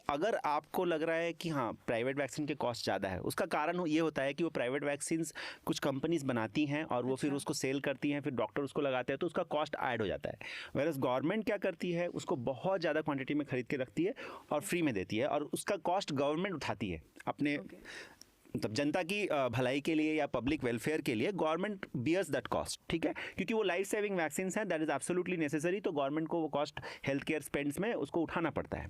अगर आपको लग रहा है कि हाँ प्राइवेट वैक्सीन के कॉस्ट ज़्यादा है, उसका कारण ये होता है कि वो प्राइवेट वैक्सीन कुछ कंपनीज बनाती हैं और वो फिर उसको सेल करती हैं, फिर डॉक्टर उसको लगाते हैं, तो उसका कॉस्ट ऐड हो जाता है। वेरएज़ गवर्नमेंट क्या करती है, उसको बहुत ज़्यादा क्वांटिटी में खरीद के रखती है और फ्री में देती है, और उसका कॉस्ट गवर्नमेंट उठाती है अपने मतलब जनता की भलाई के लिए या पब्लिक वेलफेयर के लिए। गवर्नमेंट बियर्स दैट कॉस्ट, ठीक है, क्योंकि वो लाइफ सेविंग वैक्सीन हैं, दैट इज एब्सोल्युटली नेसेसरी, तो गवर्नमेंट को वो कॉस्ट हेल्थ केयर स्पेंड्स में उसको उठाना पड़ता है।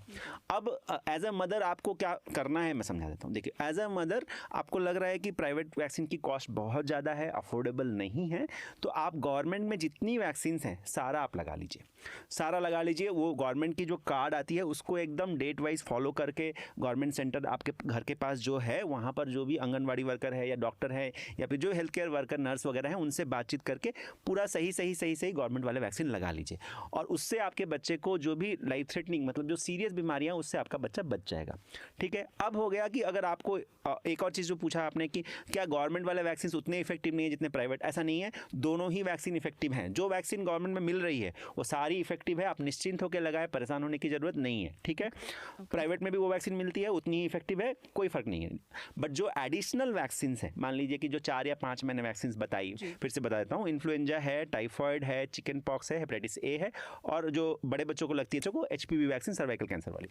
अब एज अ मदर आपको क्या करना है मैं समझा देता हूँ। देखिए, एज अ मदर आपको लग रहा है कि प्राइवेट वैक्सीन की कॉस्ट बहुत ज़्यादा है, अफोर्डेबल नहीं है, तो आप गवर्नमेंट में जितनी वैक्सीन हैं सारा आप लगा लीजिए, सारा लगा लीजिए। वो गवर्नमेंट की जो कार्ड आती है उसको एकदम डेट वाइज फॉलो करके गवर्नमेंट सेंटर आपके घर के पास जो है वहाँ पर जो भी आंगनवाड़ी वर्कर है या डॉक्टर है या फिर जो हेल्थ केयर वर्कर नर्स वगैरह हैं उनसे बातचीत करके पूरा सही गवर्नमेंट वाले वैक्सीन लगा लीजिए, और उससे आपके बच्चे को जो भी लाइफ थ्रेटनिंग मतलब जो सीरियस बीमारियां उससे आपका बच्चा बच जाएगा। ठीक है, अब हो गया कि अगर आपको एक और चीज़ जो पूछा आपने कि क्या गवर्नमेंट वाले वैक्सीन उतने इफेक्टिव नहीं है जितने प्राइवेट, ऐसा नहीं है, दोनों ही वैक्सीन इफेक्टिव हैं। जो वैक्सीन गवर्नमेंट में मिल रही है वो सारी इफेक्टिव है, आप निश्चिंत होकर लगाए, परेशान होने की जरूरत नहीं है। ठीक है, प्राइवेट में भी वो वैक्सीन मिलती है, उतनी ही इफेक्टिव है, कोई फर्क नहीं है। बट जो एडिशनल वैक्सीन है, मान लीजिए कि जो 4 या 5 मैंने वैक्सीन बताई, फिर से बता देता हूँ, इन्फ्लुएंजा है, टाइफॉइड है, चिकन पॉक्स है, हेपेटाइटिस ए है, और जो बड़े बच्चों को लगती है एचपीवी वैक्सीन, सर्वाइकल कैंसर वाली।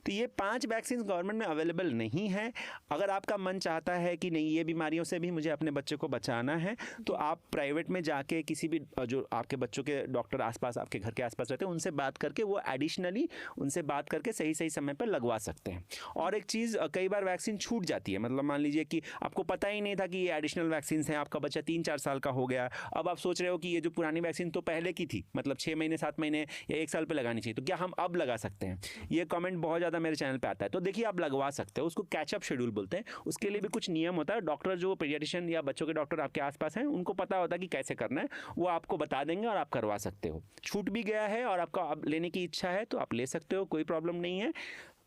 तो ये 5 वैक्सीन गवर्नमेंट में अवेलेबल नहीं है। अगर आपका मन चाहता है कि नहीं ये बीमारियों से भी मुझे अपने बच्चे को बचाना है, तो आप प्राइवेट में जाके किसी भी जो आपके बच्चों के डॉक्टर आसपास आपके घर के आसपास रहते हैं उनसे बात करके वो एडिशनली उनसे बात करके सही समय पर लगवा सकते हैं। और एक चीज़, कई बार वैक्सीन छूट जाती है, मतलब मान लीजिए कि आपको पता ही नहीं था कि ये एडिशनल वैक्सीन हैं, आपका बच्चा 3-4 साल का हो गया, अब आप सोच रहे हो कि ये जो पुरानी वैक्सीन तो पहले की थी, मतलब 6 महीने 7 महीने या 1 साल पे लगानी चाहिए, तो क्या हम अब लगा सकते हैं? ये कमेंट बहुत ज़्यादा मेरे चैनल पे आता है। तो देखिए, आप लगवा सकते हो, उसको कैचअप शेड्यूल बोलते हैं। उसके लिए भी कुछ नियम होता है, डॉक्टर जो पीडियाट्रिशियन या बच्चों के डॉक्टर आपके आसपास हैं उनको पता होता है कि कैसे करना है, वो आपको बता देंगे और आप करवा सकते हो। छूट भी गया है और आपका अब लेने की इच्छा है तो आप ले सकते हो, कोई प्रॉब्लम नहीं है।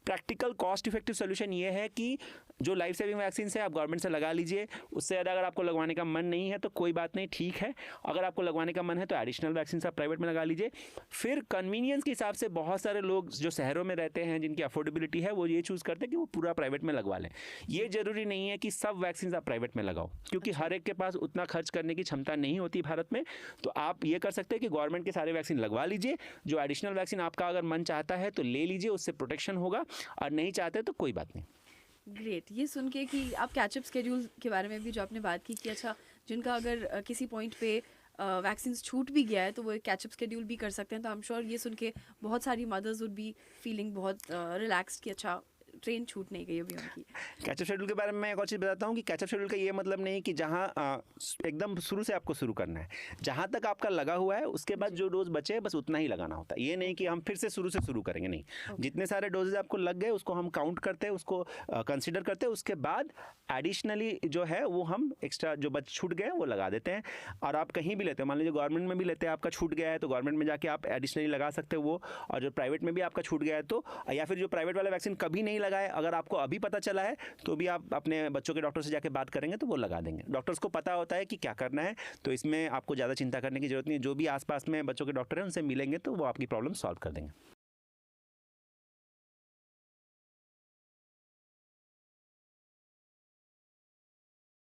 प्रैक्टिकल कॉस्ट इफेक्टिव सोल्यूशन ये है कि जो लाइफ सेविंग वैक्सीन है आप गवर्नमेंट से लगा लीजिए। उससे ज़्यादा अगर आपको लगवाने का मन नहीं है तो कोई बात नहीं, ठीक है। अगर आपको लगवाने का मन है तो एडिशनल वैक्सीन आप प्राइवेट में लगा लीजिए। फिर कन्वीनियंस के हिसाब से बहुत सारे लोग जो शहरों में रहते हैं जिनकी अफोर्डेबिलिटी है वो ये चूज़ करते हैं कि वो पूरा प्राइवेट में लगवा लें। ये जरूरी नहीं है कि सब वैक्सीन आप प्राइवेट में लगाओ, क्योंकि हर एक के पास उतना खर्च करने की क्षमता नहीं होती भारत में। तो आप ये कर सकते हैं कि गवर्नमेंट के सारे वैक्सीन लगवा लीजिए, जो एडिशनल वैक्सीन आपका अगर मन चाहता है तो ले लीजिए, उससे प्रोटेक्शन होगा, और नहीं चाहते तो कोई बात नहीं। ग्रेट, ये सुन के कि आप कैचअप स्केड्यूल के बारे में भी जो आपने बात की कि अच्छा जिनका अगर किसी पॉइंट पे वैक्सीन छूट भी गया है तो वो कैचअप स्केड्यूल भी कर सकते हैं, तो आई एम श्योर ये सुन के बहुत सारी मदर्स वुड बी फीलिंग बहुत रिलैक्स्ड कि अच्छा ट्रेन छूट नहीं गई अभी उनकी। कैचअप शेड्यूल के बारे में मैं एक और चीज़ बताता हूँ कि कैचअप शेड्यूल का ये मतलब नहीं कि जहाँ एकदम शुरू से आपको शुरू करना है, जहाँ तक आपका लगा हुआ है उसके बाद जो डोज बचे बस उतना ही लगाना होता है। ये नहीं कि हम फिर से शुरू करेंगे, नहीं। जितने सारे डोजेज आपको लग गए उसको हम काउंट करते हैं, उसको कंसिडर करते हैं, उसके बाद एडिशनली जो है वो हम एक्स्ट्रा जो बच छूट गए वो लगा देते हैं। और आप कहीं भी लेते हो, मान लीजिए गवर्नमेंट में भी लेते हैं, आपका छूट गया है तो गवर्नमेंट में जाके आप एडिशनली लगा सकते हो वो, और जो प्राइवेट में भी आपका छूट गया है तो, या फिर जो प्राइवेट वाला वैक्सीन कभी नहीं लगाए अगर आपको अभी पता चला है तो भी आप अपने बच्चों के डॉक्टर से जाके बात करेंगे तो वो लगा देंगे। डॉक्टर्स को पता होता है कि क्या करना है, तो इसमें आपको ज़्यादा चिंता करने की जरूरत नहीं है। जो भी आसपास में बच्चों के डॉक्टर हैं उनसे मिलेंगे तो वो आपकी प्रॉब्लम सॉल्व कर देंगे।